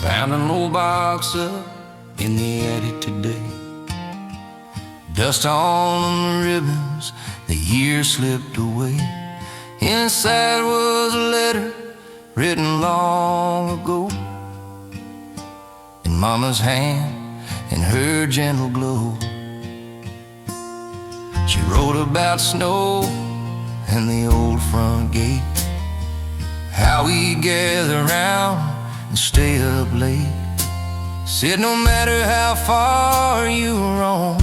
Found an old box up in the attic today. Dust on the ribbons, the years slipped away. Inside was a letter written long ago, in Mama's hand and her gentle glow. She wrote about snow and the old front gate, how we'd gather round and stay up late. Said no matter how far you roam,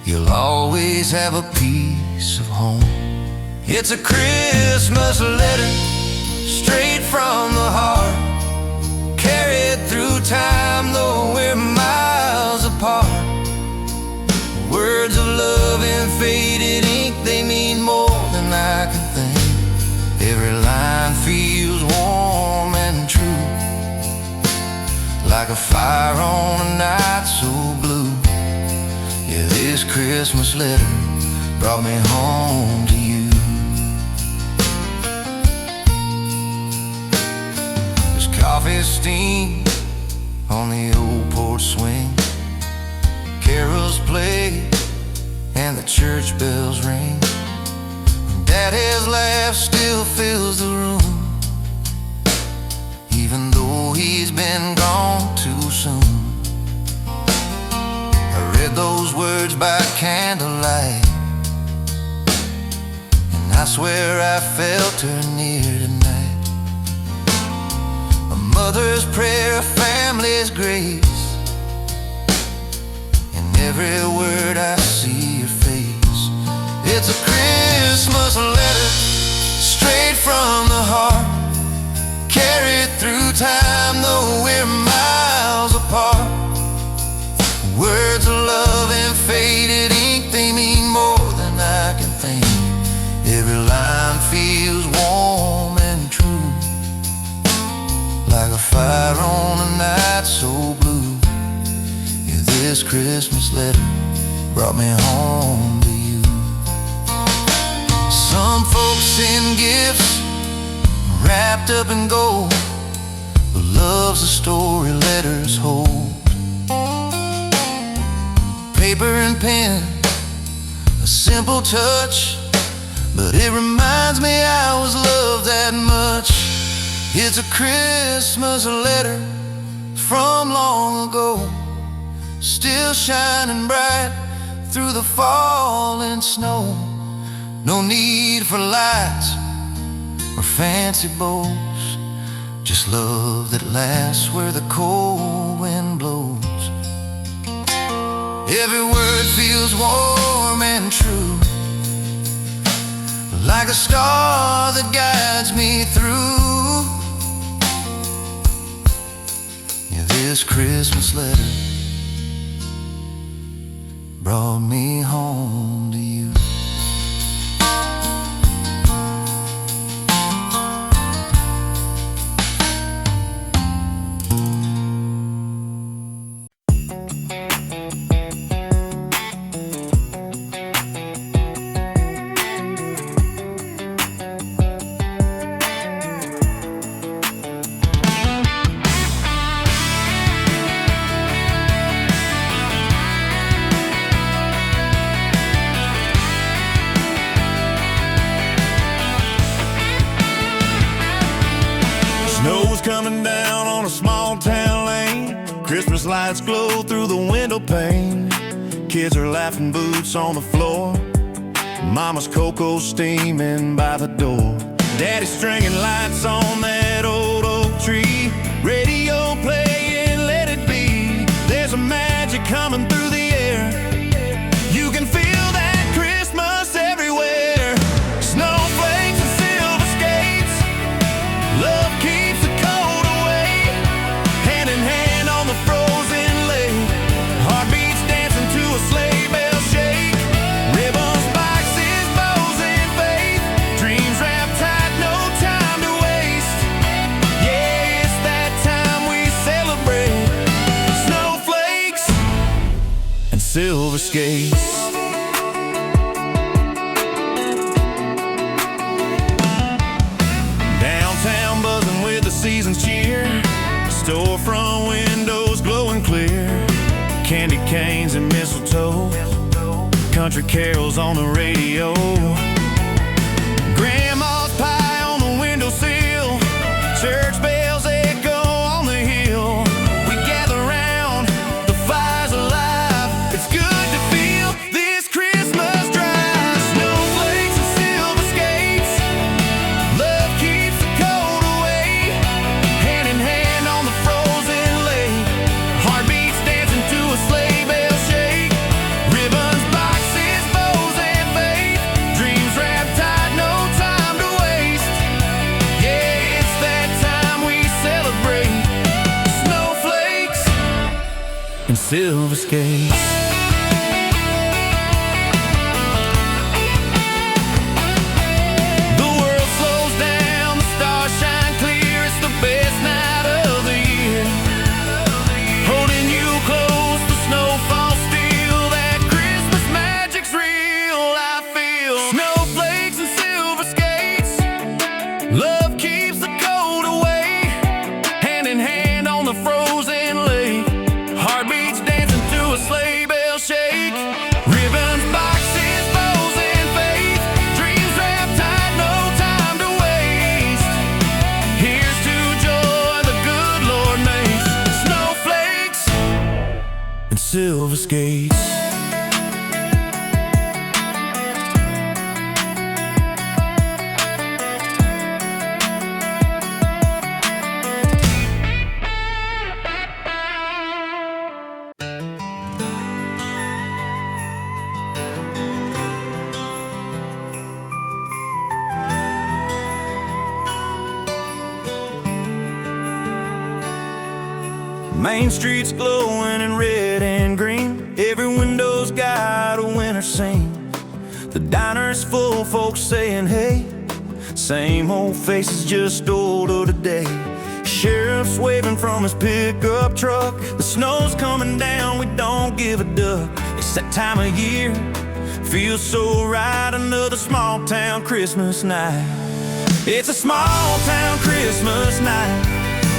you'll always have a piece of home. It's a Christmas letter straight from the heart, carried through time though we're miles apart. Words of love in faded ink, they mean more than I can think. Every line feels warm and true, like a fire on a night so blue. Yeah, this Christmas letter brought me home to you. There's coffee steam on the old porch swing, carols play and the church bells ring. Daddy's laugh still fills the room, even though he's been gone too soon. I read those words by candlelight, and I swear I felt her near tonight. A mother's prayer, a family's grace, in every word I see your face. It's a Christmas letter straight from the heart, carried through time though we're miles apart. Words of love in faded ink, they mean more than I can think. Every line feels warm and true, like a fire on a night so blue. Yeah, this Christmas letter brought me home to you. Some folks send gifts wrapped up in gold, but love's a story letters hold. Paper and pen, a simple touch, but it reminds me I was loved that much. It's a Christmas letter from long ago, still shining bright through the falling snow. No need for lights or fancy bows, just love that lasts where the cold wind blows. Every word feels warm and true, like a star that guides me through. Yeah, this Christmas letter brought me home to you. Snow's coming down on a small town lane. Christmas lights glow through the window pane. Kids are laughing, boots on the floor. Mama's cocoa steaming by the door. Daddy's stringing lights on that old oak tree. Radio playing, let it be. There's a magic coming through the air. You can feel that Christmas everywhere. Snowflakes and silver skates, love keeps the cold away. Hand in hand on the frozen lake, heartbeats dancing to a sleigh bell shake. Ribbons, boxes, bows, and faith, dreams wrapped tight, no time to waste. Yeah, it's that time we celebrate. Snowflakes and silver skates. Downtown buzzing with the season's cheer. Storefront windows glowing clear, candy canes and mistletoe, country carols on the radio, grandma's pie on the windowsill, church bells echo on the hill. We gather round, the fire's alive. It's good to feel this Christmas drive. Snowflakes and silver skates, love keeps the cold away. Hand in hand on the frozen lake, heartbeats dancing to a sleigh bell shake. Ribbons, boxes, bows and faith, dreams wrapped tight, no time to waste. Yeah, it's that time we celebrate. Snowflakes and silver skates. The world slows down, the stars shine clear. It's the best night of the year. Holding you close, the snow falls still. That Christmas magic's real, I feel. Snowflakes and silver skates, love keeps the cold away. Hand in hand on the frozen lake, heartbeats dancing to a sleigh bell shake. Ribbons, boxes, bows and faith, dreams wrapped tight, no time to waste. Here's to joy the good Lord makes. Snowflakes and silver skates. Main Street's glowing in red and green. Every window's got a winter scene. The diner's full, folks saying hey. Same old faces, just older today. Sheriff's waving from his pickup truck. The snow's coming down, we don't give a duck. It's that time of year, feels so right. Another small town Christmas night. It's a small town Christmas night,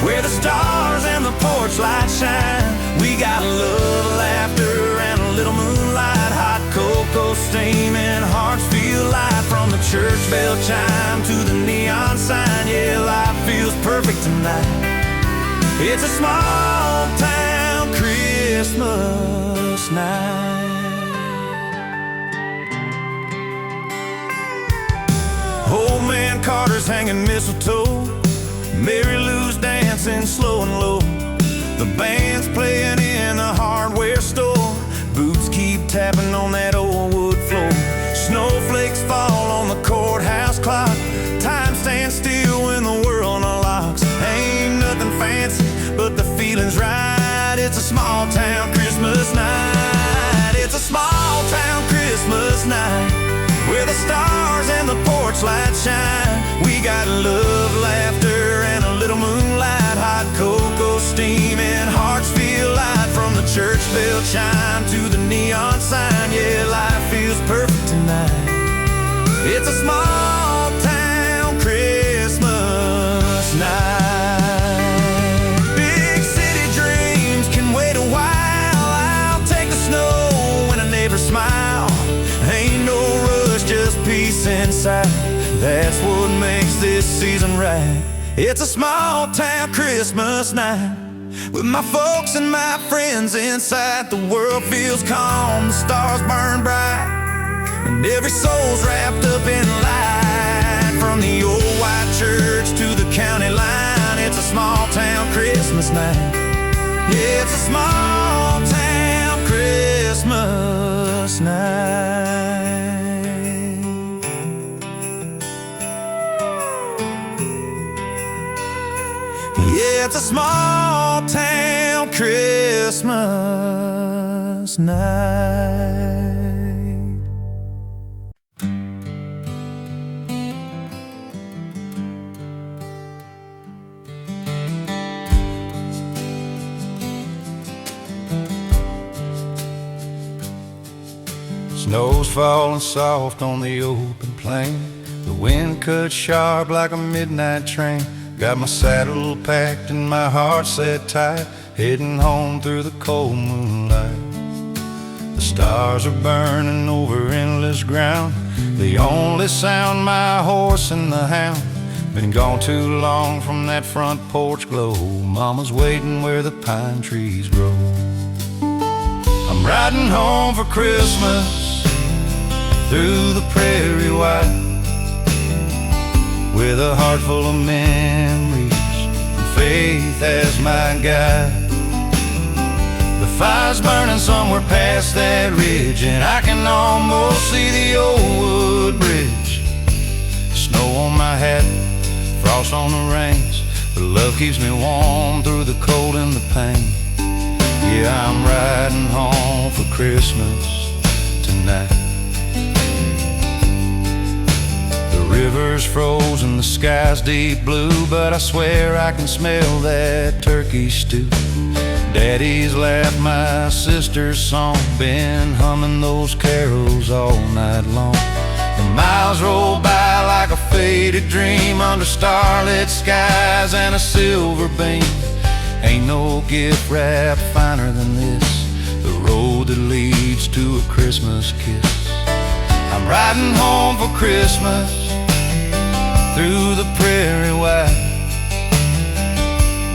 where the stars and the porch lights shine. We got love, laughter, and a little moonlight. Hot cocoa steaming, hearts feel light. From the church bell chime to the neon sign, yeah, life feels perfect tonight. It's a small town Christmas night. Old man Carter's hanging mistletoe, Mary Lou's dancing slow and low. The band's playing in the hardware store. Boots keep tapping on that old wood floor. Snowflakes fall on the courthouse clock. Time stands still when the world unlocks. Ain't nothing fancy, but the feeling's right. It's a small town Christmas night. It's a small town Christmas night, where the stars and the porch lights shine. We got love, laughter, and a little moonlight. Hot cocoa steaming, hearts feel light. From the church bell chime to the neon sign, yeah, life feels perfect tonight. It's a small town Christmas night. Big city dreams can wait a while. I'll take the snow when a neighbor smile. Ain't no rush, just peace inside. That's what makes this season right. It's a small town Christmas night, with my folks and my friends inside. The world feels calm, the stars burn bright, and every soul's wrapped up in light. From the old white church to the county line, it's a small town Christmas night. Yeah, it's a small town Christmas night. Yeah, it's a small town Christmas night. Snow's falling soft on the open plain. The wind cuts sharp like a midnight train. Got my saddle packed and my heart set tight, heading home through the cold moonlight. The stars are burning over endless ground, the only sound my horse and the hound. Been gone too long from that front porch glow. Mama's waiting where the pine trees grow. I'm riding home for Christmas through the prairie wide, with a heart full of memories and faith as my guide. The fire's burning somewhere past that ridge, and I can almost see the old wood bridge. Snow on my hat, frost on the reins, but love keeps me warm through the cold and the pain. Yeah, I'm riding home for Christmas tonight. The river's frozen, the sky's deep blue, but I swear I can smell that turkey stew. Daddy's laugh, my sister's song, been humming those carols all night long. The miles roll by like a faded dream, under starlit skies and a silver beam. Ain't no gift wrapped finer than this, the road that leads to a Christmas kiss. I'm riding home for Christmas through the prairie wide,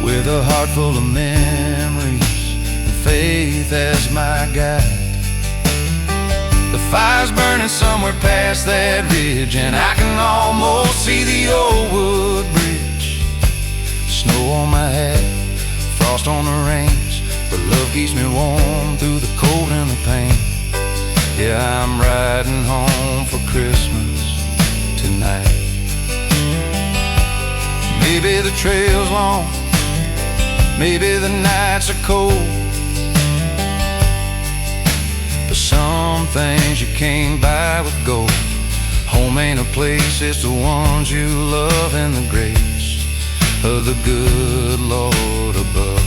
with a heart full of memories and faith as my guide. The fire's burning somewhere past that ridge, and I can almost see the old wood bridge. Snow on my hat, frost on the reins, but love keeps me warm through the cold and the pain. Yeah, I'm riding home for Christmas tonight. Maybe the trail's long, maybe the nights are cold, but some things you can't buy with gold. Home ain't a place, it's the ones you love and the grace of the good Lord above.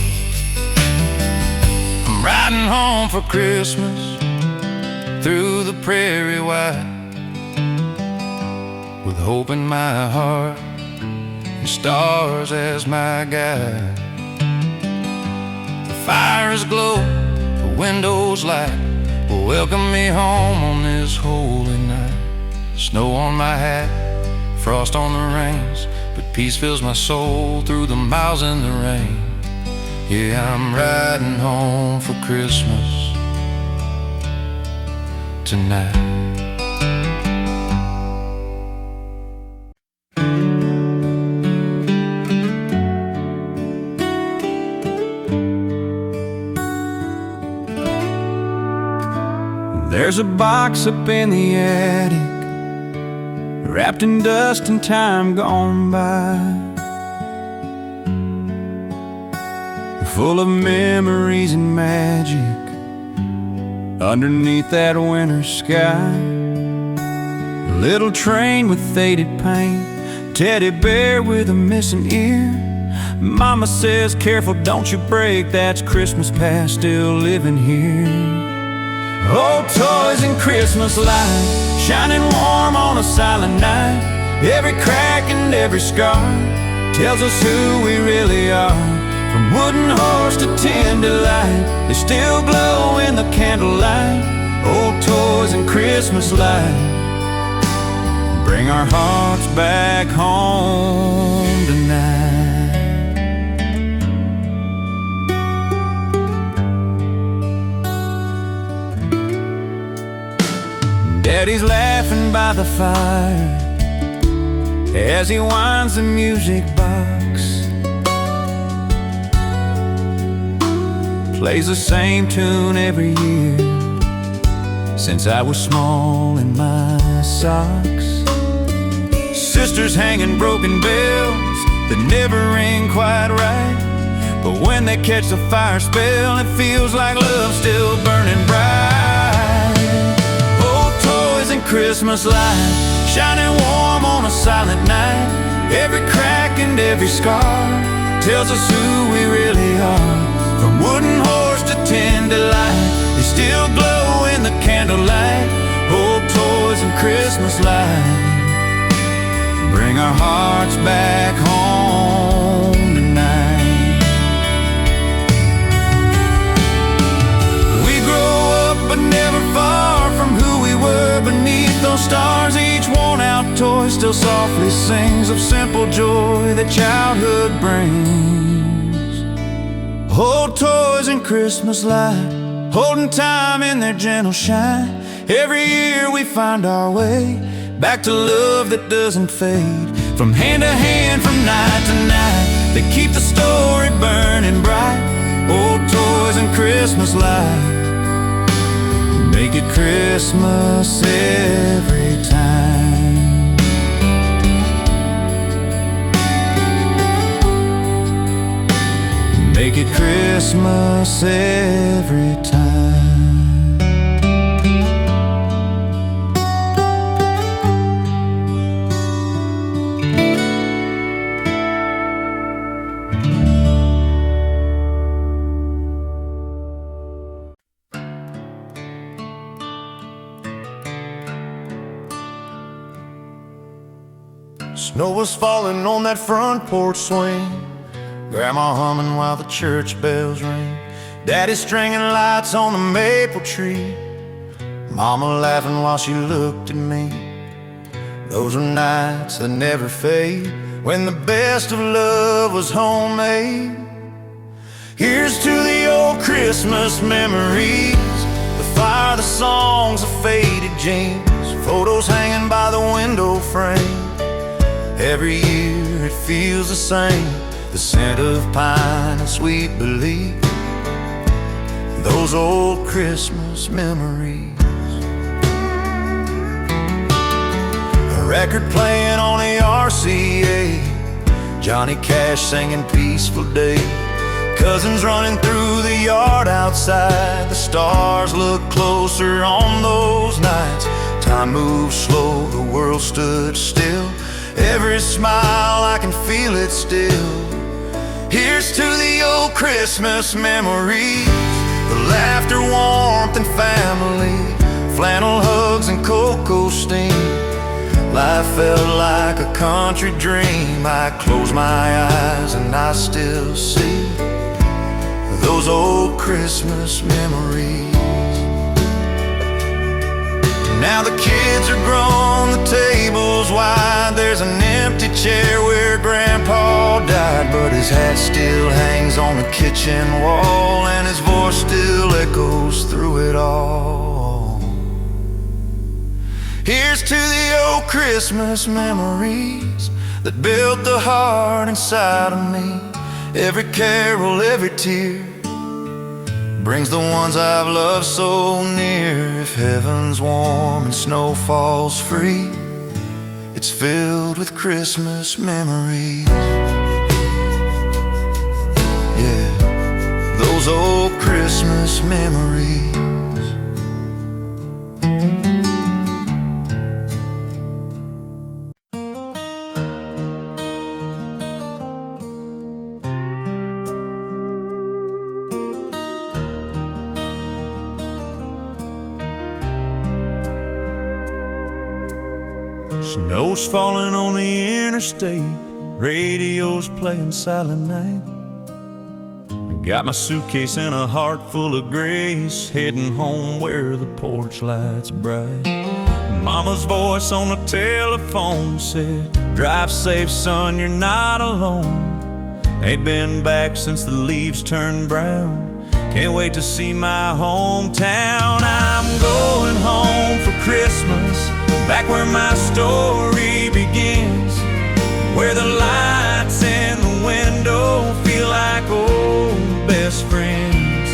I'm riding home for Christmas through the prairie wide, with hope in my heart and stars as my guide. The fire is glow, the windows light will welcome me home on this holy night. Snow on my hat, frost on the reins, but peace fills my soul through the miles and the rain. Yeah, I'm riding home for Christmas tonight. There's a box up in the attic, wrapped in dust and time gone by, full of memories and magic underneath that winter sky. A little train with faded paint, teddy bear with a missing ear. Mama says, careful, don't you break, that's Christmas past, still living here. Old toys and Christmas lights, shining warm on a silent night. Every crack and every scar tells us who we really are. From wooden horse to tin delight, they still glow in the candlelight. Old toys and Christmas lights bring our hearts back home tonight. Daddy's laughing by the fire as he winds the music box, plays the same tune every year since I was small in my socks. Sisters hanging broken bells that never ring quite right, but when they catch the fire spell, it feels like love's still burning bright. Old toys and Christmas lights, shining warm on a silent night. Every crack and every scar tells us who we really are. From wooden horse to tin delight, they still glow in the candlelight. Old toys and Christmas lights bring our hearts back home toy still softly sings of simple joy that childhood brings. Old toys and Christmas light, holding time in their gentle shine. Every year we find our way back to love that doesn't fade. From hand to hand, from night to night, they keep the story burning bright. Old toys and Christmas light make it Christmas every time. Make it Christmas every time. Snow was falling on that front porch swing, Grandma humming while the church bells ring, Daddy stringing lights on the maple tree, Mama laughing while she looked at me. Those were nights that never fade, when the best of love was homemade. Here's to the old Christmas memories, the fire, the songs, the faded jeans, photos hanging by the window frame. Every year it feels the same, the scent of pine and sweet belief, those old Christmas memories. A record playing on the RCA, Johnny Cash singing Peaceful Day, cousins running through the yard outside. The stars look closer on those nights. Time moved slow, the world stood still. Every smile, I can feel it still. Here's to the old Christmas memories, the laughter, warmth, and family, flannel hugs and cocoa steam. Life felt like a country dream. I close my eyes and I still see those old Christmas memories. Now the kids are grown, the table's wide, there's an empty chair where Grandpa died, but his hat still hangs on the kitchen wall, and his voice still echoes through it all. Here's to the old Christmas memories that built the heart inside of me. Every carol, every tear brings the ones I've loved so near. If heaven's warm and snow falls free, it's filled with Christmas memories. Yeah, those old Christmas memories. Snow's falling on the interstate, radio's playing Silent Night. Got my suitcase and a heart full of grace, heading home where the porch lights bright. Mama's voice on the telephone said, "Drive safe, son, you're not alone." Ain't been back since the leaves turned brown. Can't wait to see my hometown. I'm going home for Christmas, back where my story begins, where the lights in the window feel like old best friends.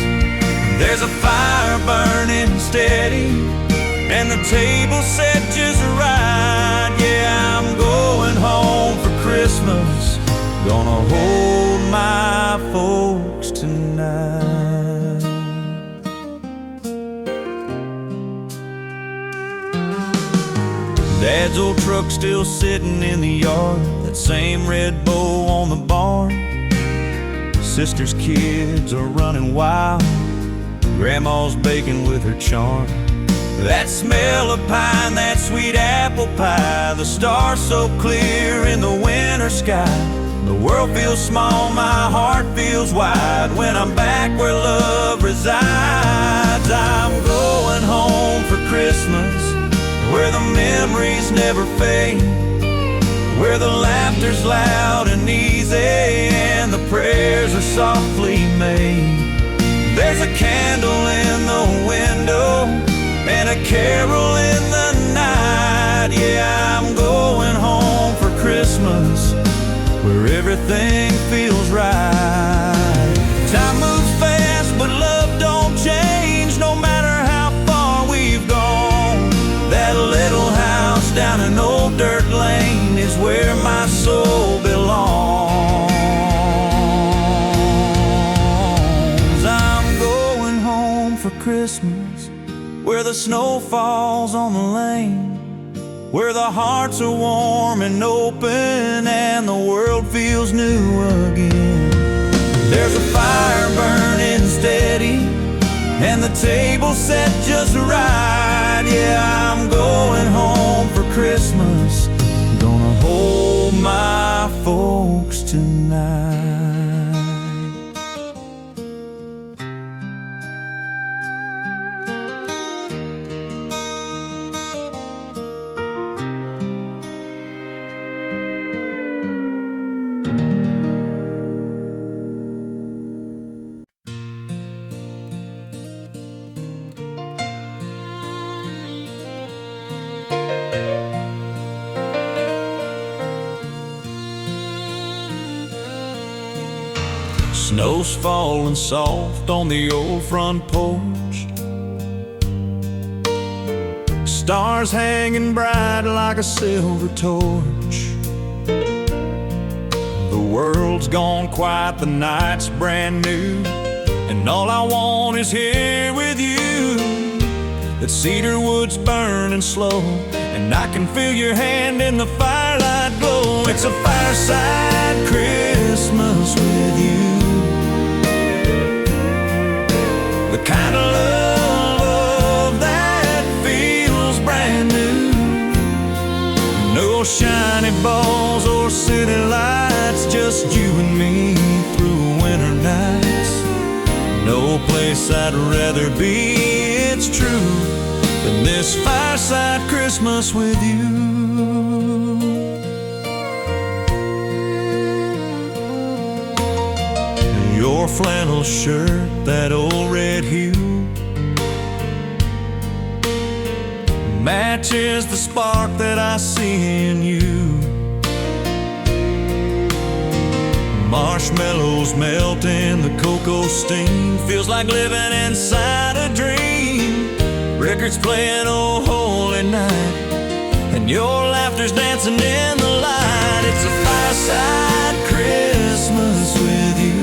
There's a fire burning steady, and the table set just right. Yeah, I'm going home for Christmas, gonna hold my folks tonight. Dad's old truck still sitting in the yard, that same red bow on the barn. Sister's kids are running wild, Grandma's baking with her charm. That smell of pine, that sweet apple pie, the stars so clear in the winter sky. The world feels small, my heart feels wide, when I'm back where love resides. I'm going home for Christmas, where the memories never fade, where the laughter's loud and easy and the prayers are softly made. There's a candle in the window and a carol in the night. Yeah, I'm going home for Christmas, where everything feels right. Time moves fast, but love don't change, no matter how far we've gone. That little house down an old dirt lane is where my soul belongs. I'm going home for Christmas, where the snow falls on the lane, where the hearts are warm and open and the world feels new again. There's a fire burning steady and the table set just right. Yeah, I'm going home for Christmas, gonna hold my folks tonight. Snow's falling soft on the old front porch, stars hanging bright like a silver torch. The world's gone quiet, the night's brand new, and all I want is here with you. That cedar wood's burning slow, and I can feel your hand in the firelight glow. It's a fireside Christmas with you, the kind of love that feels brand new. No shiny balls or city lights, just you and me through winter nights. No place I'd rather be, it's true, than this fireside Christmas with you. Your flannel shirt, that old red hue, matches the spark that I see in you. Marshmallows melt in the cocoa steam, feels like living inside a dream. Records playing Oh Holy Night, and your laughter's dancing in the light. It's a fireside Christmas with you,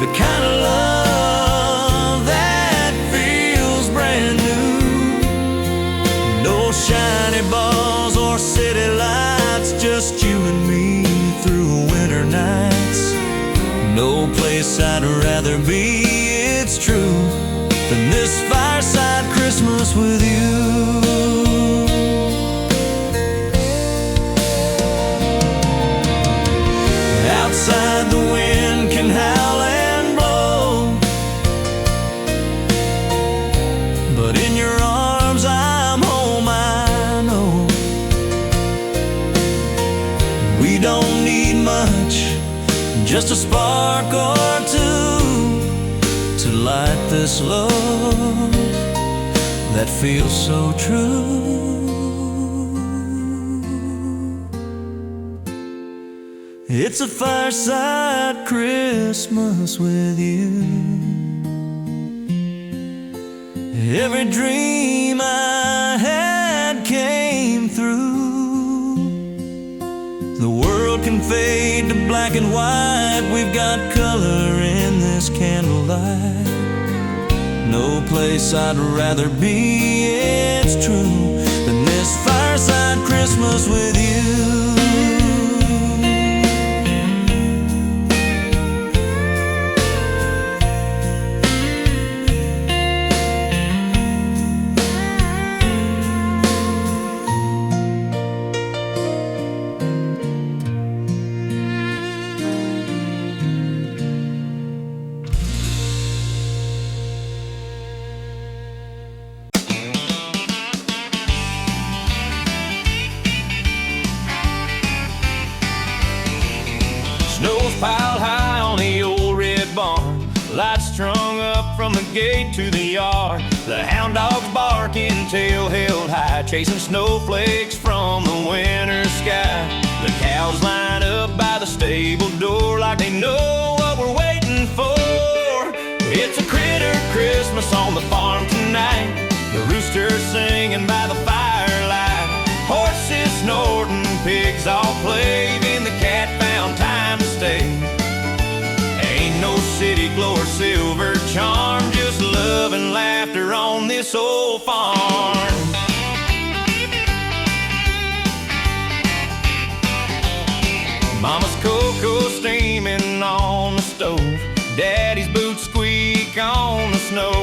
the kind of love that feels brand new. No shiny balls or city lights, just you and me through winter nights. No place I'd rather be, it's true, than this fireside Christmas with you. Outside the wind can howl and blow, but in your arms I'm home, I know. We don't need much, just a spark or two to light this love that feels so true. It's a fireside Christmas with you. Every dream I had came through. The world can fade to black and white, we've got color in this candlelight. No place I'd rather be, it's true, than this fireside Christmas with you. piled high on the old red barn. Lights strung up from the gate to the yard. The hound dogs barking, tail held high, chasing snowflakes from the winter sky. The cows line up by the stable door like they know what we're waiting for. It's a critter Christmas on the farm tonight. The rooster singing by the firelight. Horses snorting, pigs all playing. The cat found time to stay. Ain't no city glow or silver charm, just love and laughter on this old farm. Mama's cocoa steaming on the stove. Daddy's boots squeak on the snow.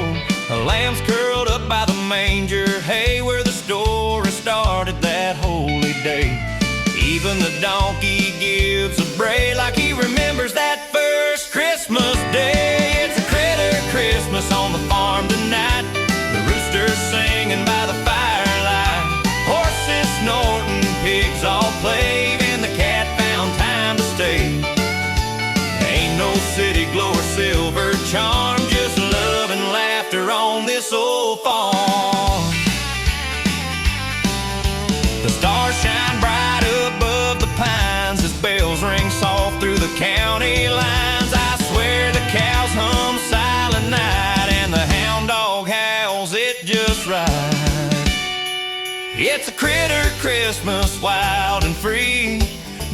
A lamb's curled up by the manger hay, where the story started that holy day. Even the donkey gives a bray like he remembers that first Christmas day. It's a critter Christmas on the farm tonight. The rooster singing by the firelight. Horses snorting, pigs all playing. The cat found time to stay. Ain't no city glow or silver charm, just love and laughter on this old farm. The stars shine bright above the pines as bells ring soft through the county lines. I swear the cows hum silent night and the hound dog howls it just right. It's a critter Christmas, wild and free,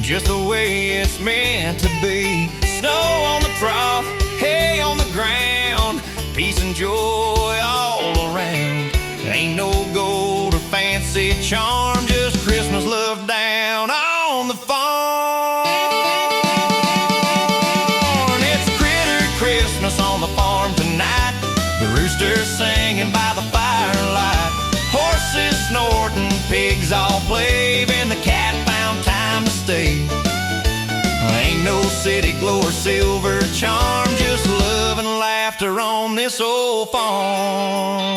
just the way it's meant to be. Snow on the trough, hay on the ground, peace and joy all around. Ain't no gold or fancy charm, just Christmas love down on the farm. It's a critter Christmas on the farm tonight. The rooster singing by the firelight. Horses snorting, pigs all playing. The cat found time to stay. Ain't no city glow or silver charm, just love and laughter on this old farm.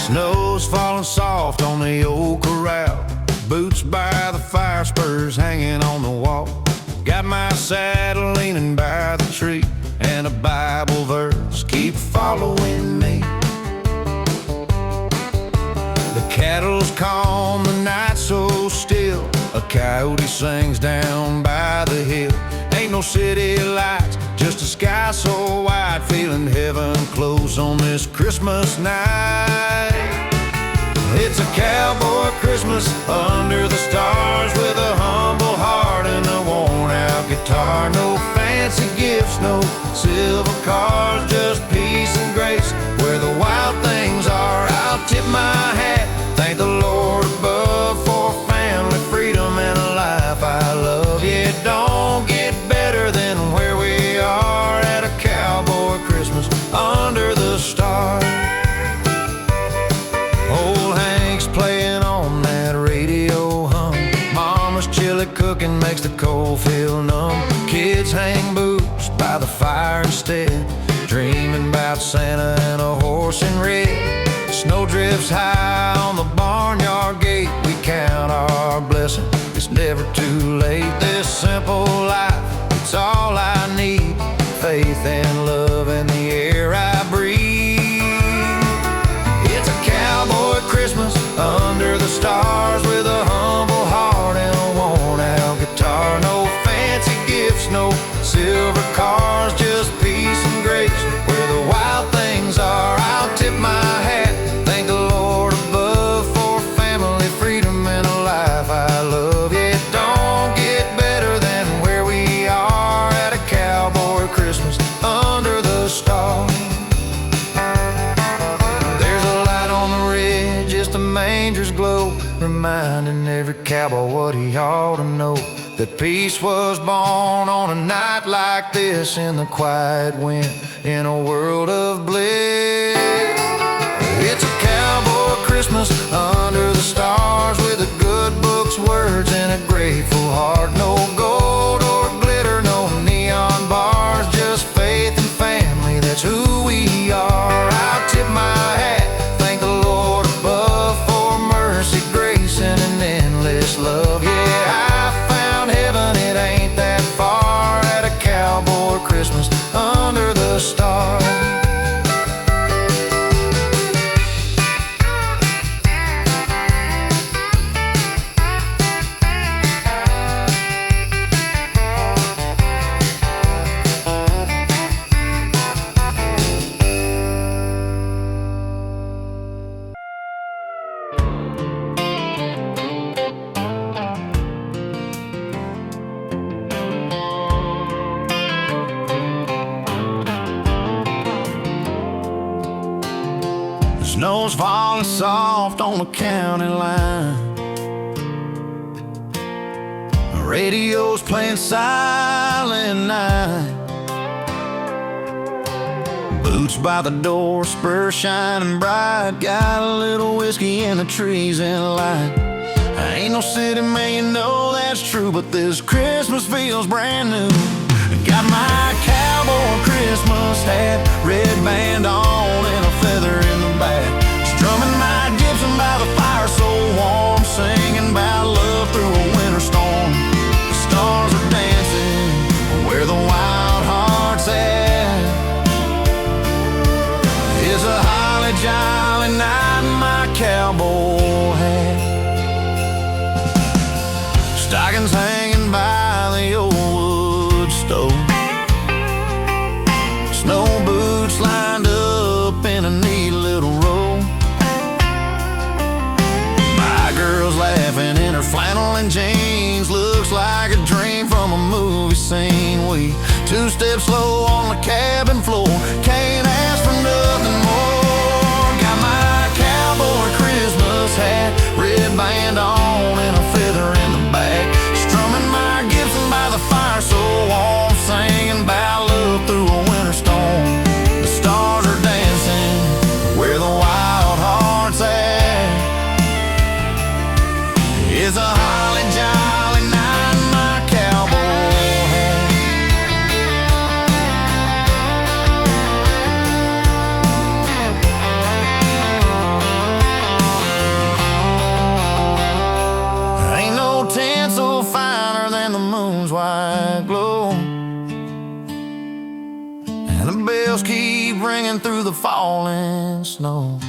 Snow's falling soft on the old corral. Boots by the fire, spurs hanging on the wall. Got my saddle leaning by the tree, and a Bible verse keep following me. The cattle's calm, the night so still. A coyote sings down by the hill. Ain't no city lights, just a sky so wide, feeling heaven close on this Christmas night. It's a cowboy Christmas under the stars, with a humble heart and a worn-out guitar. No fancy gifts, no silver cars, just peace and grace where the wild things are. I'll tip my hat, thank the Lord above for family, freedom, and a life I love. Yeah, it don't get better than where we are at a cowboy Christmas under the stars. Old Hank's playing on that radio hum. Mama's chili cooking makes the cold feel numb. Kids hang boots by the fire instead, dreaming about Santa and a horse in red. Snow drifts high on the barnyard gate. We count our blessings, it's never too late. This simple life, it's all I need. Faith and love in the air I breathe. It's a cowboy Christmas under the stars, with a humble heart and a worn-out guitar. No fancy gifts, no silver cars, just peace and grace where the wild things are. I'll tip my hat, thank the Lord above for family, freedom, and a life I love. Yeah, it don't get better than where we are at a cowboy Christmas under the stars. every cowboy what he ought to know. That peace was born on a night like this, in the quiet wind, in a world of bliss. It's a cowboy Christmas under the stars, with a good book's words and a grateful heart. No gold or glitter, no neon bars, just faith and family, that's who we are. I'll tip my hat, thank the Lord above for mercy, grace, and an endless love. Yeah, I found heaven, it ain't that far, at a cowboy Christmas under the stars. Snow's falling soft on the county line. The radio's playing Silent Night. Boots by the door, spurs shining bright. Got a little whiskey in the trees and light. I ain't no city man, you know that's true, but this Christmas feels brand new. Got my cowboy Christmas hat, red band on and a feather in the back. Strumming my Gibson by the fire so warm, singing about love through a winter storm. The stars are dancing where the wild heart's at. It's a holly jolly night in my cowboy hat. Stockings hanging by the old wood stove. Snow boots lined up in a neat little row. My girl's laughing in her flannel and jeans, looks like a dream from a movie scene. We two-step slow on the cabin floor, can't ask for nothing more. Got my cowboy Christmas hat, red band on and a feather in the back. Strumming my Gibson by the fire so warm, singing about love through a winter storm. The stars are dancing where the wild heart's at. It's a holly jolly night in my cowboy hat. Ain't no tinsel finer than the moon's white glow, and the bells keep ringing through the falling snow.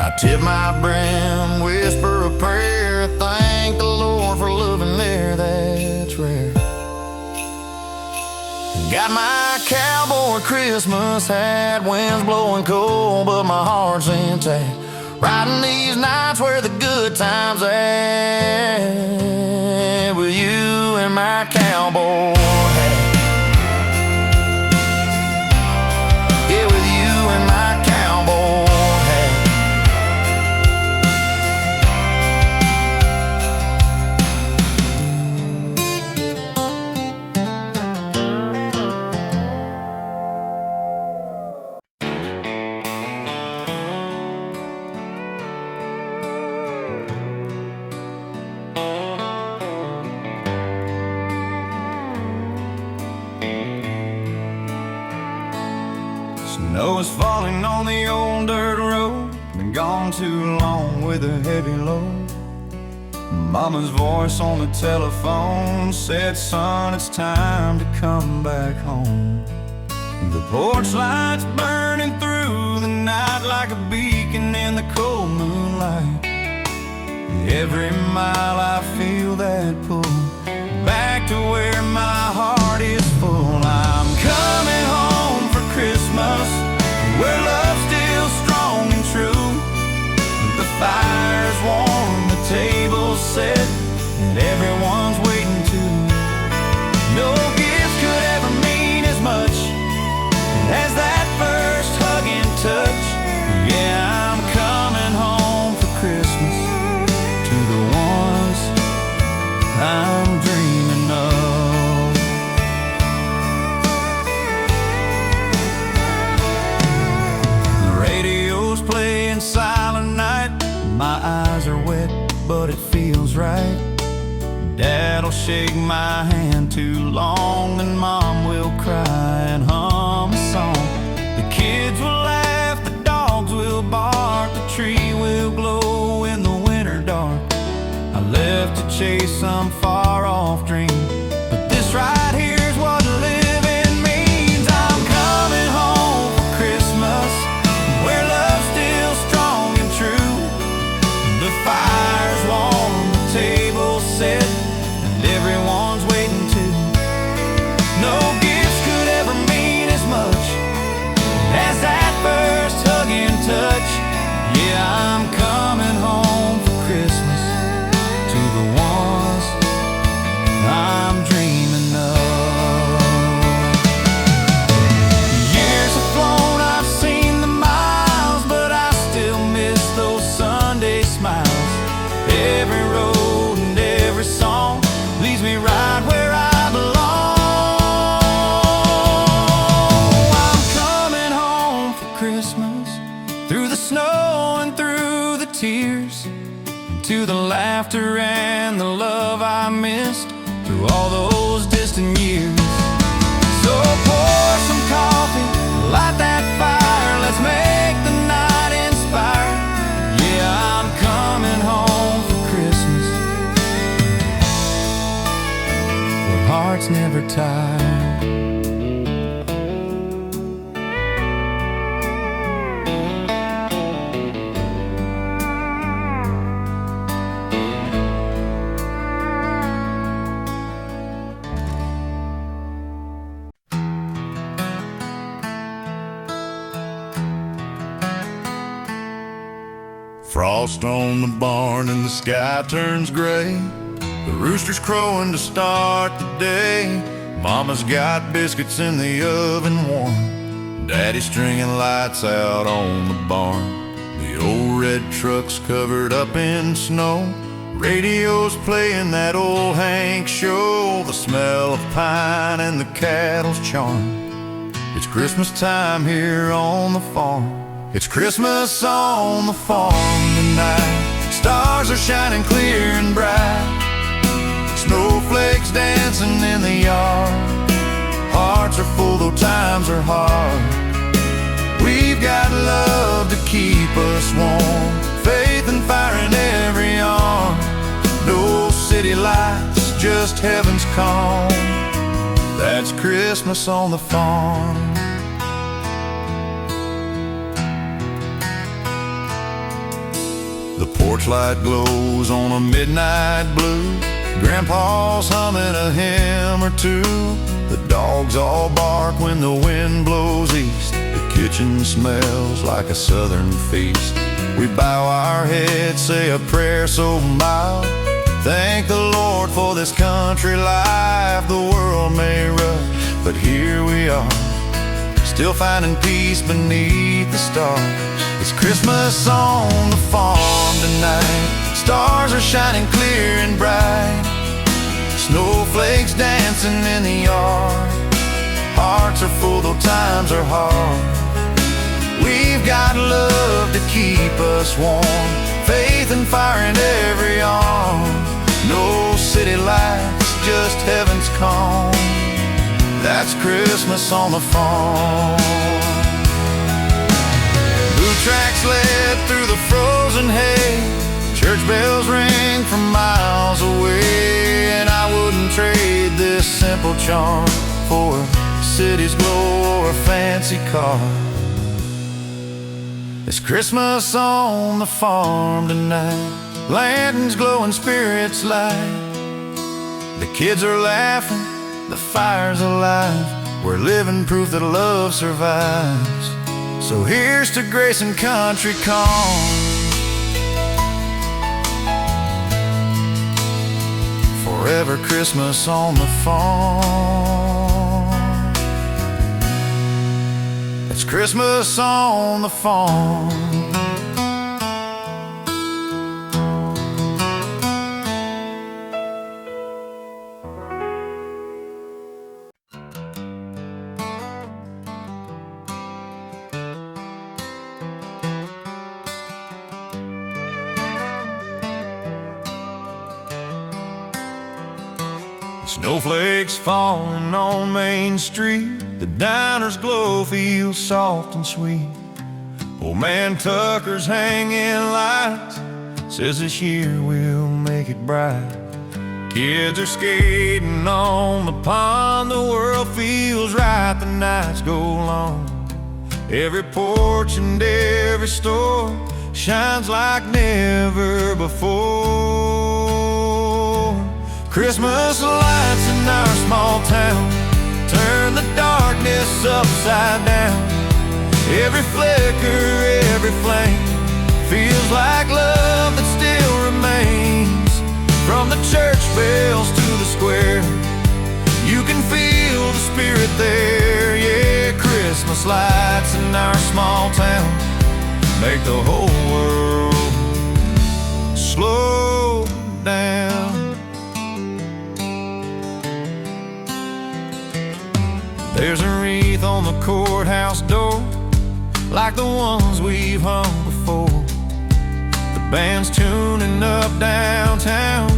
I tip my brim, whisper a prayer, thank the Lord for loving there, that's rare. Got my cowboy Christmas hat, wind's blowing cold, but my heart's intact. Riding these nights where the good times at, with you and my cowboy hat. Yeah, with you and my cowboy hat. Snow is falling on the old dirt road, been gone too long with a heavy load. Mama's voice on the telephone said, son, it's time to come back home. The porch lights burning through the night like a beacon in the cold moonlight. Every mile I feel that pull back to where my heart is full. I'm coming home for Christmas, where love's still strong and true. The fire's warm, the table's set, and everyone's waiting too. No gift could ever mean as much as that first hug and touch. Yeah, I'm coming home for Christmas. right. Dad'll shake my hand too long, then Mom will cry and hum a song. The kids will laugh, the dogs will bark, the tree will glow in the winter dark. I left to chase some far-off dream, but this right here's what living means. I'm coming home for Christmas, where love's still strong and true. The fire's warm, the table's set, and everyone's waiting too. No gifts could ever mean as much as that first hug and touch. Yeah, I'm coming home for Christmas to the ones I'm dreaming of. Years have flown, I've seen the miles, but I still miss those Sunday smiles. Every road and every song leads me right where I belong. I'm coming home for Christmas, through the snow and through the tears, to the laughter and the love I missed through all those distant years. So pour some coffee, light that fire, let's make the night inspire. Yeah, I'm coming home for Christmas, where hearts never tire. Frost on the barn and the sky turns gray. The rooster's crowing to start the day. Mama's got biscuits in the oven warm. Daddy's stringing lights out on the barn. The old red truck's covered up in snow. Radio's playing that old Hank show. The smell of pine and the cattle's charm. It's Christmas time here on the farm. It's Christmas on the farm tonight. Stars are shining clear and bright. Snowflakes dancing in the yard. Hearts are full though times are hard. We've got love to keep us warm, faith and fire in every arm. No city lights, just heaven's calm. That's Christmas on the farm. The porch light glows on a midnight blue. Grandpa's humming a hymn or two. The dogs all bark when the wind blows east. The kitchen smells like a southern feast. We bow our heads, say a prayer so mild. Thank the Lord for this country life. The world may rush, but here we are, still finding peace beneath the stars. It's Christmas on the farm tonight. Stars are shining clear and bright. Snowflakes dancing in the yard. Hearts are full though times are hard. We've got love to keep us warm, faith and fire in every arm. No city lights, just heaven's calm. That's Christmas on the farm. Blue tracks led through the frozen hay. Church bells ring from miles away. And I wouldn't trade this simple charm for a city's glow or a fancy car. It's Christmas on the farm tonight. Lanterns glowing, spirits light. The kids are laughing, the fire's alive. We're living proof that love survives. So here's to grace and country calm. Forever Christmas on the farm. It's Christmas on the farm. Snowflakes falling on Main Street, the diner's glow feels soft and sweet. Old man Tucker's hanging lights, says this year we'll make it bright. Kids are skating on the pond, the world feels right, the nights go long. Every porch and every store shines like never before. Christmas lights in our small town turn the darkness upside down. Every flicker, every flame feels like love that still remains. From the church bells to the square, you can feel the spirit there. Yeah, Christmas lights in our small town make the whole world slow down. There's a wreath on the courthouse door, like the ones we've hung before. The band's tuning up downtown,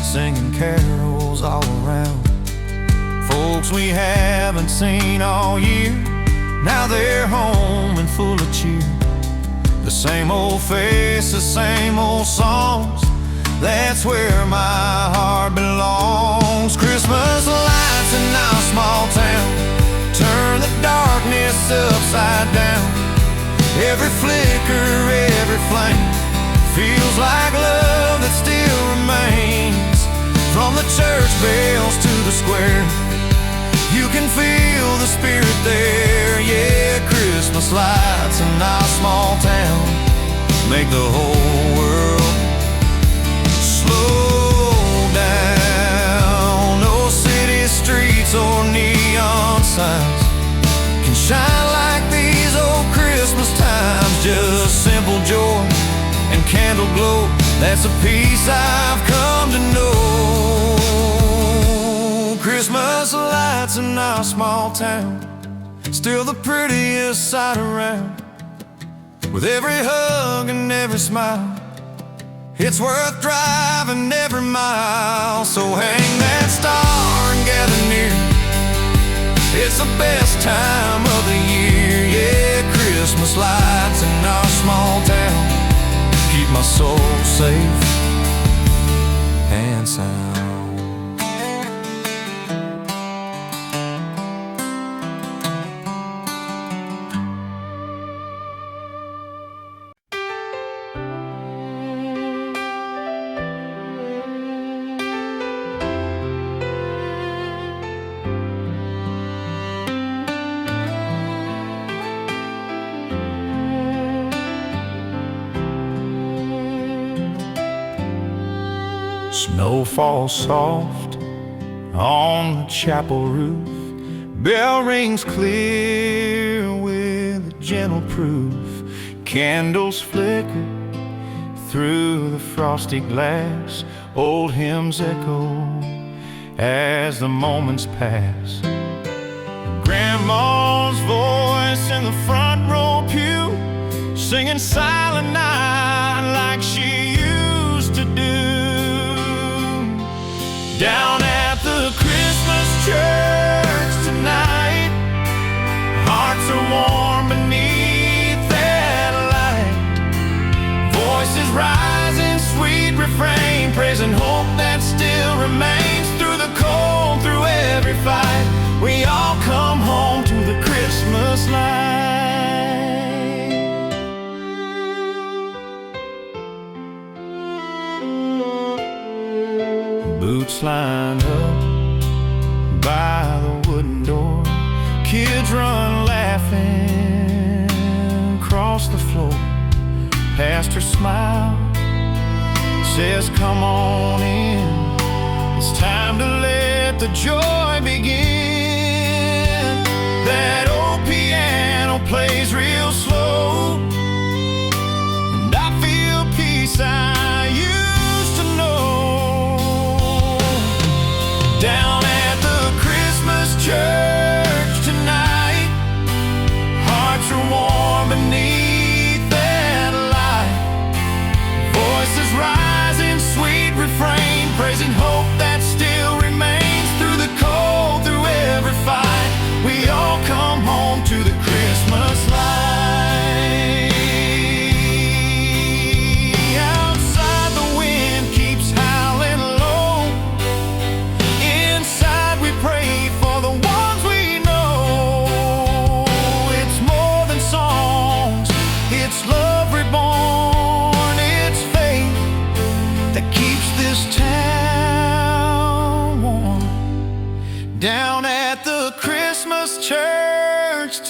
singing carols all around. Folks we haven't seen all year, now they're home and full of cheer. The same old faces, same old songs, that's where my heart belongs. Christmas lights in our small town turn the darkness upside down. Every flicker, every flame feels like love that still remains. From the church bells to the square, you can feel the spirit there. Yeah, Christmas lights in our small town make the whole world slow down. No city streets or neon signs can shine like these old Christmas times. Just simple joy and candle glow, that's a peace I've come to know. Christmas lights in our small town, still the prettiest sight around. With every hug and every smile, it's worth driving every mile. So hang that star and gather near, it's the best time of the year. Yeah, Christmas lights in our small town keep my soul safe and sound. Snow falls soft on the chapel roof, bell rings clear with a gentle proof. Candles flicker through the frosty glass, old hymns echo as the moments pass. Grandma's voice in the front row pew, singing Silent Night like she used to do. Down at the Christmas church tonight, hearts are warm beneath that light. Voices rising, sweet refrain, praising hope that still remains. Through the cold, through every fight, we all come home to the Christmas light. Boots lined up by the wooden door, kids run laughing across the floor. Pastor smile says, come on in, it's time to let the joy begin. That old piano plays real slow, and I feel peace I used to know. Down at the Christmas church tonight, hearts are warm beneath that light. Voices rising, sweet refrain, praising hope that still remains. Through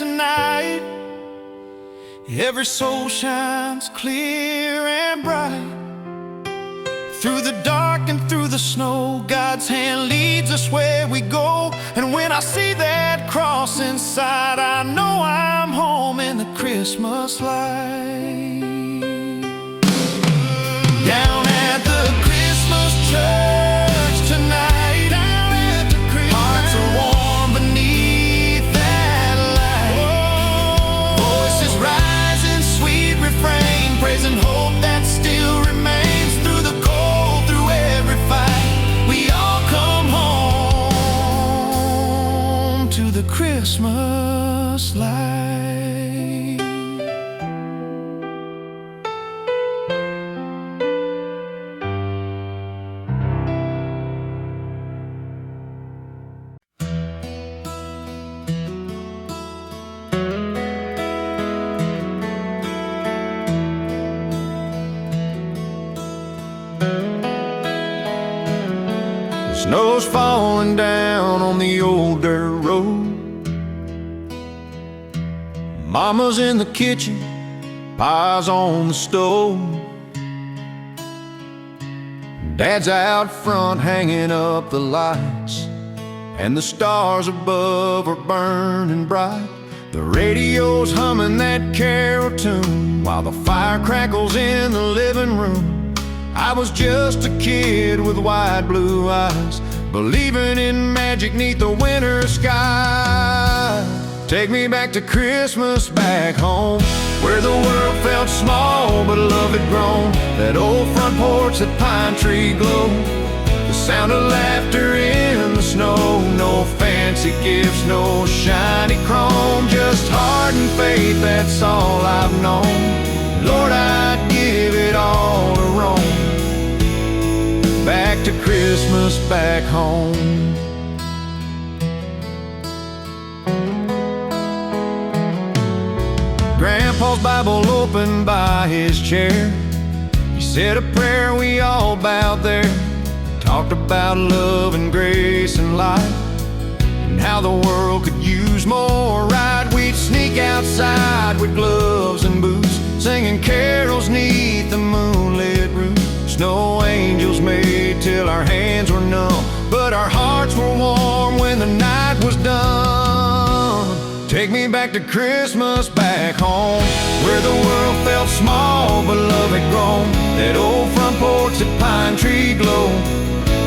tonight. Every soul shines clear and bright. Through the dark and through the snow, God's hand leads us where we go. And when I see that cross inside, I know I'm home in the Christmas light. Down at the Christmas church tonight, hearts are warm beneath that light. Voices rise in sweet refrain, praising hope that still remains. Through the cold, through every fight, we all come home to the Christmas light. Snow's falling down on the old dirt road. Mama's in the kitchen, Pa's on the stove. Dad's out front hanging up the lights, and the stars above are burning bright. The radio's humming that carol tune while the fire crackles in the living room. I was just a kid with wide blue eyes, believing in magic 'neath the winter sky. Take me back to Christmas back home, where the world felt small but love had grown. That old front porch, that pine tree glow, the sound of laughter in the snow. No fancy gifts, no shiny chrome, just heart and faith, that's all I've known. Lord, I'd give it all to Rome, back to Christmas back home. Grandpa's Bible open by his chair. He said a prayer, we all bowed there. Talked about love and grace and light, and how the world could use more right. We'd sneak outside with gloves and boots, singing carols 'neath the moonlit roof. Snow angels made till our hands were numb, but our hearts were warm when the night was done. Take me back to Christmas back home, where the world felt small but love had grown. That old front porch, that pine tree glow,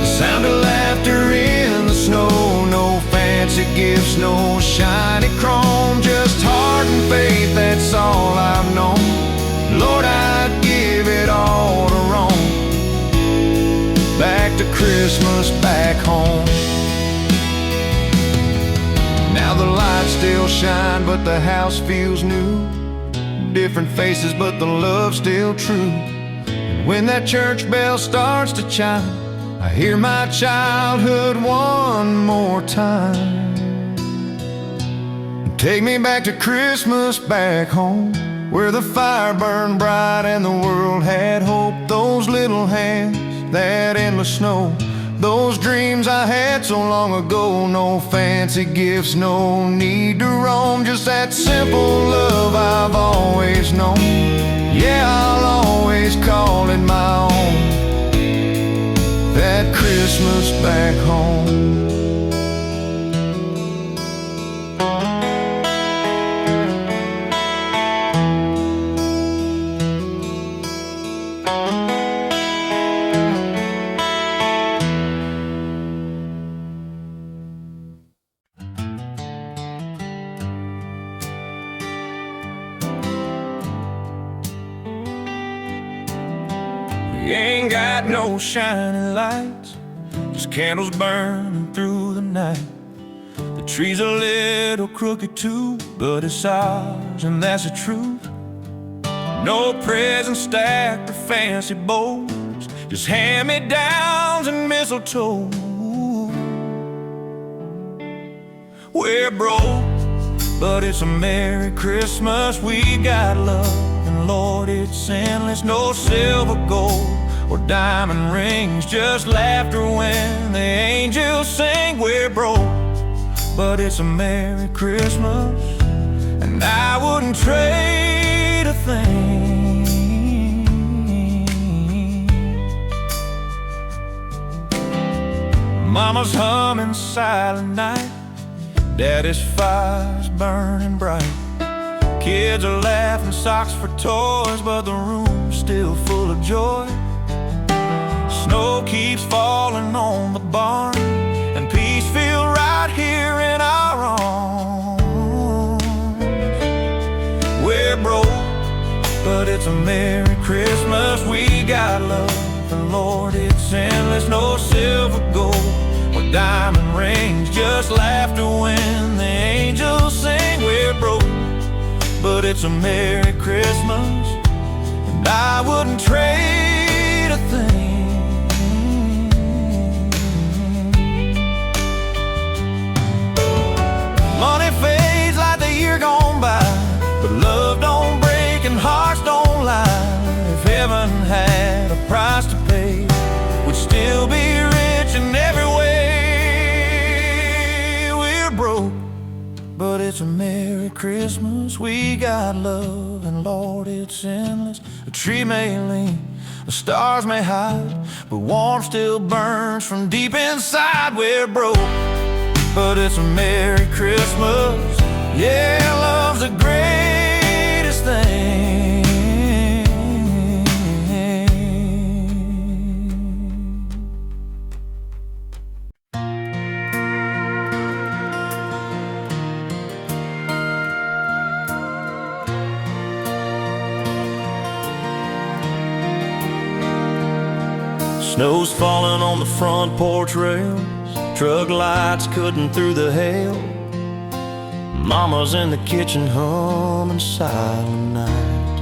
the sound of laughter in the snow. No fancy gifts, no shiny chrome, just heart and faith, that's all I've known. Lord, I'd give it all to Rome, back to Christmas back home. Now the lights still shine, but the house feels new. Different faces, but the love's still true. And when that church bell starts to chime, I hear my childhood one more time. Take me back to Christmas back home, where the fire burned bright and the world had hope. Those little hands, that endless snow, those dreams I had so long ago. No fancy gifts, no need to roam, just that simple love I've always known. Yeah, I'll always call it my own, that Christmas back home. We ain't got no shining lights, just candles burning through the night. The tree's a little crooked too, but it's ours and that's the truth. No presents stacked or fancy bows, just hand-me-downs and mistletoe. We're broke, but it's a Merry Christmas. We got love, and Lord, it's endless. No silver, gold, or diamond rings, just laughter when the angels sing. We're broke, but it's a Merry Christmas. and I wouldn't trade a thing. Mama's humming silent night, Daddy's fire's burning bright. Kids are laughing, socks for toys, but the room's still full of joy. Snow keeps falling on the barn, and peace feels right here in our arms. We're broke, but it's a Merry Christmas. We got love, and Lord, it's endless. No silver gold or diamond rings, just laughter when the angels sing. We're broke, but it's a Merry Christmas, and I wouldn't trade a thing. Money fades like the year gone by, but love don't break and hearts don't lie. If heaven had a price to pay, we'd still be rich in every way. We're broke, but it's a Merry Christmas. We got love, and Lord, it's endless. A tree may lean, the stars may hide, but warmth still burns from deep inside. We're broke, but it's a Merry Christmas. Yeah, love's the greatest thing. Snow's falling on the front porch rails, truck lights cutting through the hail. Mama's in the kitchen humming Silent Night.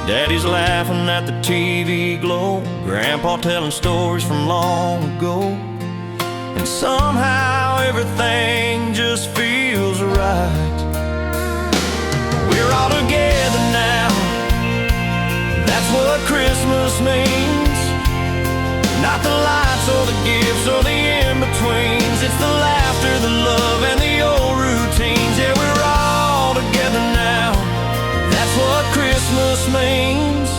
Daddy's laughing at the TV glow, Grandpa telling stories from long ago. And somehow everything just feels right. We're all together now, that's what Christmas means. Not the lights or the gifts or the in-betweens. It's the laughter, the love, and the old routines. Yeah, we're all together now, that's what Christmas means.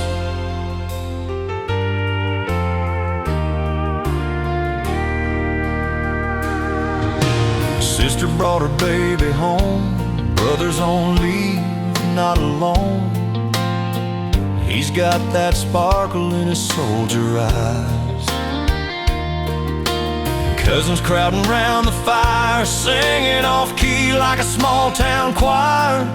Sister brought her baby home, brother's on leave, not alone. He's got that sparkle in his soldier eyes. Cousins crowding round the fire, singing off-key like a small-town choir.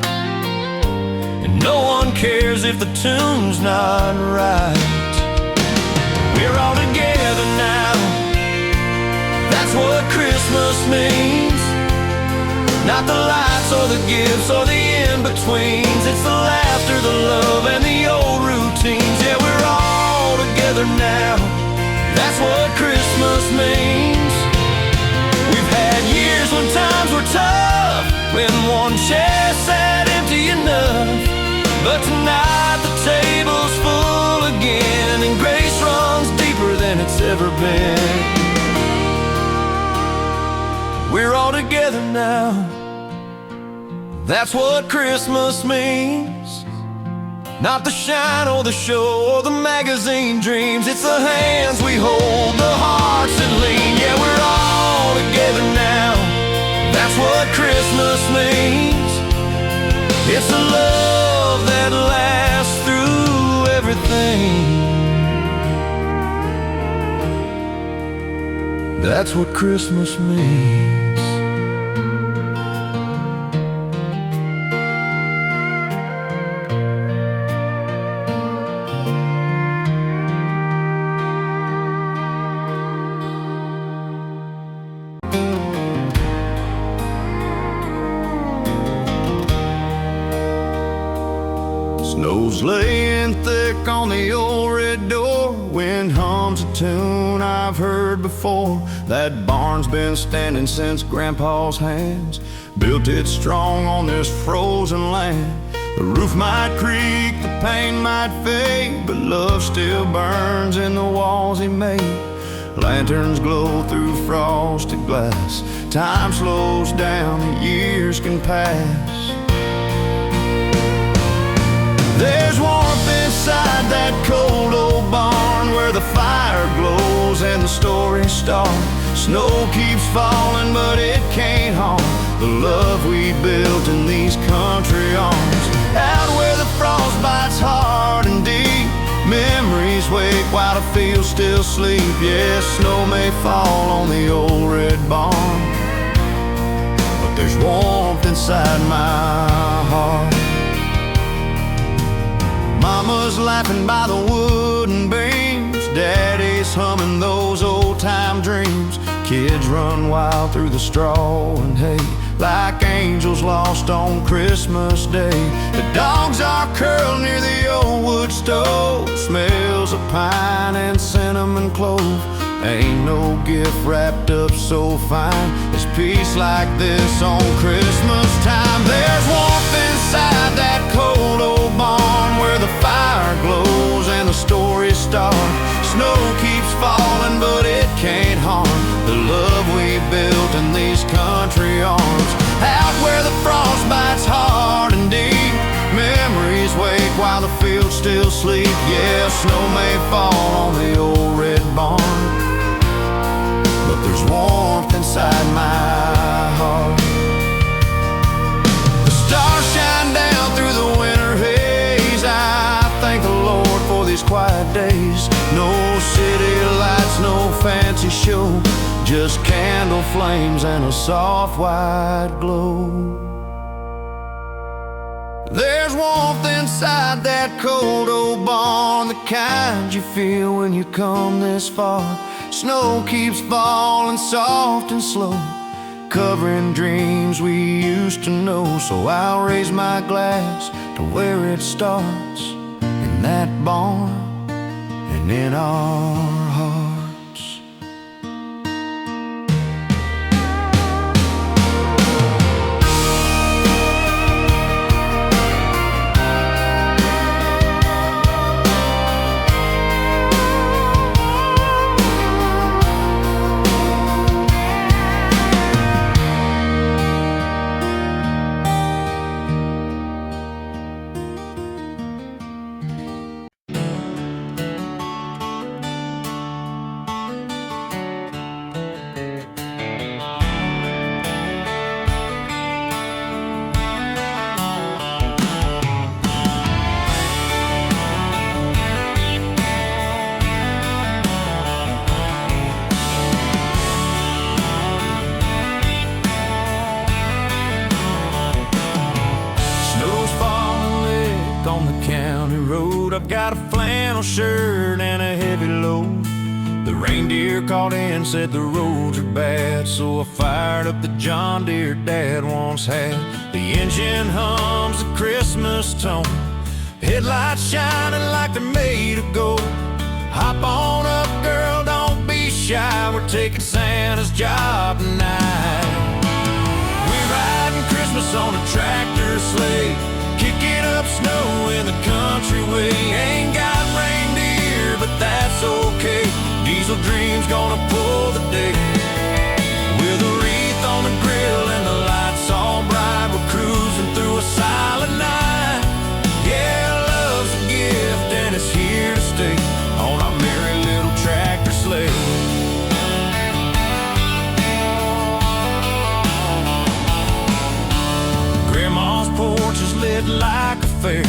And no one cares if the tune's not right. We're all together now, that's what Christmas means. Not the lights or the gifts or the in-betweens. It's the laughter, the love, and the old routines. Yeah, we're all together now, that's what Christmas means. We've had years when times were tough, when one chair sat empty enough. But tonight the table's full again, and grace runs deeper than it's ever been. We're all together now, that's what Christmas means. Not the shine or the show or the magazine dreams. It's the hands we hold, the hearts that lean. Yeah, we're all together now, that's what Christmas means. It's the love that lasts through everything. That's what Christmas means. Snow's laying thick on the old red door. Wind hums a tune I've heard before. That barn's been standing since Grandpa's hands built it strong on this frozen land. The roof might creak, the paint might fade, but love still burns in the walls he made. Lanterns glow through frosted glass. Time slows down and years can pass. There's warmth inside that cold old barn where the fire glows and the stories start. Snow keeps falling but it can't harm the love we built in these country arms. Out where the frost bites hard and deep, memories wake while the fields still sleep. Yes, snow may fall on the old red barn, but there's warmth inside my heart. Mama's laughing by the wooden beams, Daddy's humming those old-time dreams. Kids run wild through the straw and hay like angels lost on Christmas Day. The dogs are curled near the old wood stove, smells of pine and cinnamon clove. Ain't no gift wrapped up so fine as peace like this on Christmas time. There's warmth inside that cold old barn where the fire glows and the stories start. Snow keeps falling but it can't harm the love we built in these country arms. Out where the frost bites hard and deep, memories wake while the fields still sleep. Yeah, snow may fall on the old red barn, but there's warmth inside my heart. The stars shine down through the winter haze. I thank the Lord for these quiet days. No city lights, no fancy show, just candle flames and a soft white glow. There's warmth inside that cold old barn, the kind you feel when you come this far. Snow keeps falling soft and slow, covering dreams we used to know. So I'll raise my glass to where it starts, in that barn and in our hearts. On the county road, I've got a flannel shirt and a heavy load. The reindeer called in, said the roads are bad, so I fired up the John Deere Dad once had. The engine hums a Christmas tone, headlights shining like they're made of gold. Hop on up, girl, don't be shy, we're taking Santa's job tonight. We're riding Christmas on a tractor sleigh, kicking up snow in the country way. Ain't got reindeer, but that's okay. Diesel Dream's gonna pull the day. With a wreath on the grill and the lights all bright, we're cruising through a silent night. Yeah, love's a gift and it's here to stay on our merry little tractor sleigh. Grandma's porch is lit like a fair,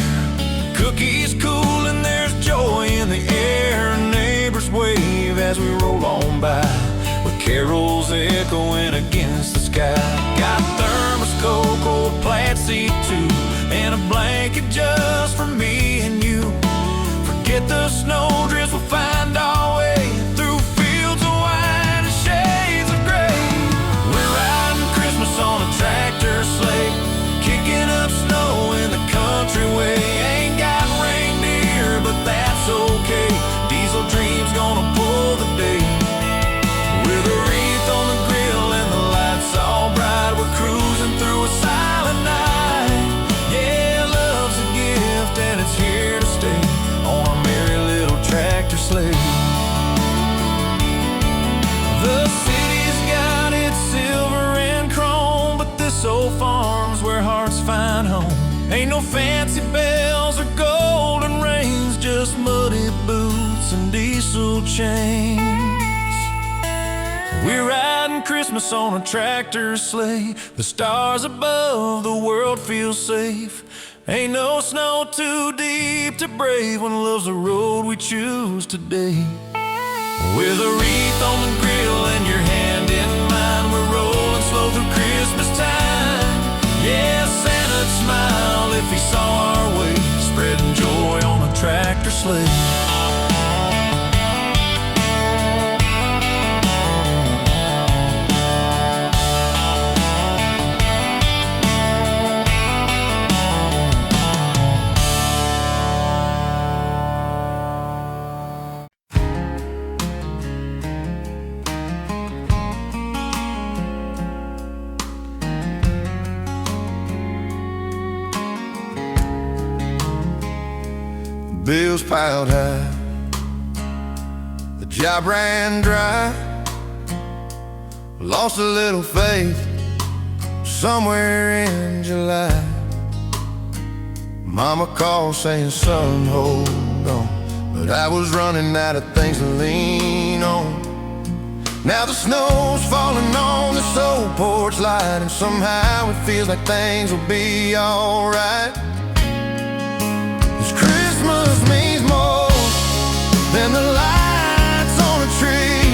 cookies cool and there's joy in the air. Neighbors wave as we roll on by, with carols echoing against the sky. Got thermos Coke, old plaid seat too, and a blanket just for me and you. Forget the snowdrifts, we'll find our way through fields of wine and shades of gray. We're riding Christmas on a tractor sleigh, kicking up snow in the country way. Ain't got reindeer, but that's okay. Diesel Dream's gonna pull the day. With a wreath on the grill Ain't no fancy bells or golden rings, just muddy boots and diesel chains. We're riding Christmas on a tractor sleigh. The stars above, the world feels safe. Ain't no snow too deep to brave when love's the road we choose today. With a wreath on the grill and your hand in mine, we're rolling slow through Christmas time. Yeah, Santa'd smile if he saw our way, spreading joy on a tractor sleigh. Bills piled high, the job ran dry. Lost a little faith somewhere in July. Mama called saying, son, hold on. But I was running out of things to lean on. Now the snow's falling on this old porch light, and somehow it feels like things will be alright. Christmas means more than the lights on a tree.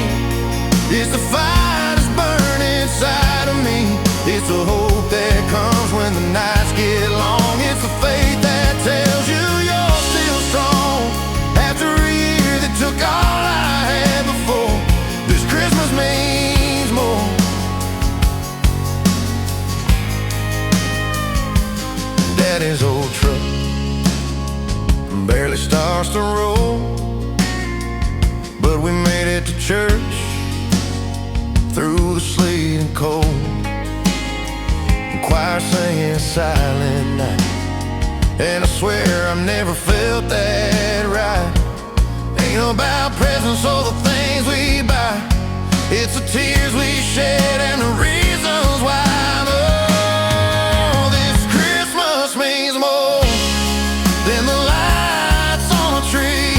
It's the fire that's burning inside of me. It's the hope that comes when the nights get long. It's the faith that tells you you're still strong after a year that took all I had before. This Christmas means more. Daddy's old truck barely starts to roll, but we made it to church through the sleet and cold. The choir singing Silent Night, and I swear I've never felt that right. Ain't about presents or the things we buy, it's the tears we shed and the reasons why. Oh, this Christmas means more than the lights on a tree.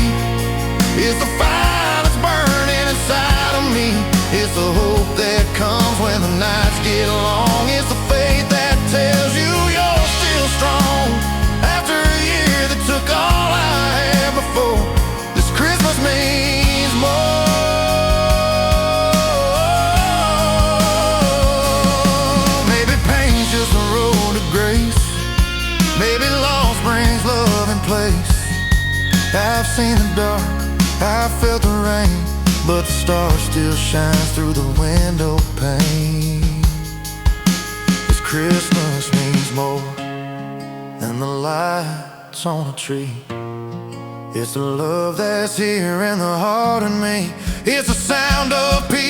It's the fire that's burning inside of me. It's the hope that comes when the nights get long. It's the faith that tells you you're still strong after a year that took all I had before. This Christmas means more. Maybe pain's just a road to grace. Maybe loss brings love in place. I've seen the dark, I've felt the rain, but the star still shines through the window pane. This Christmas means more than the lights on a tree. It's the love that's here in the heart of me. It's the sound of peace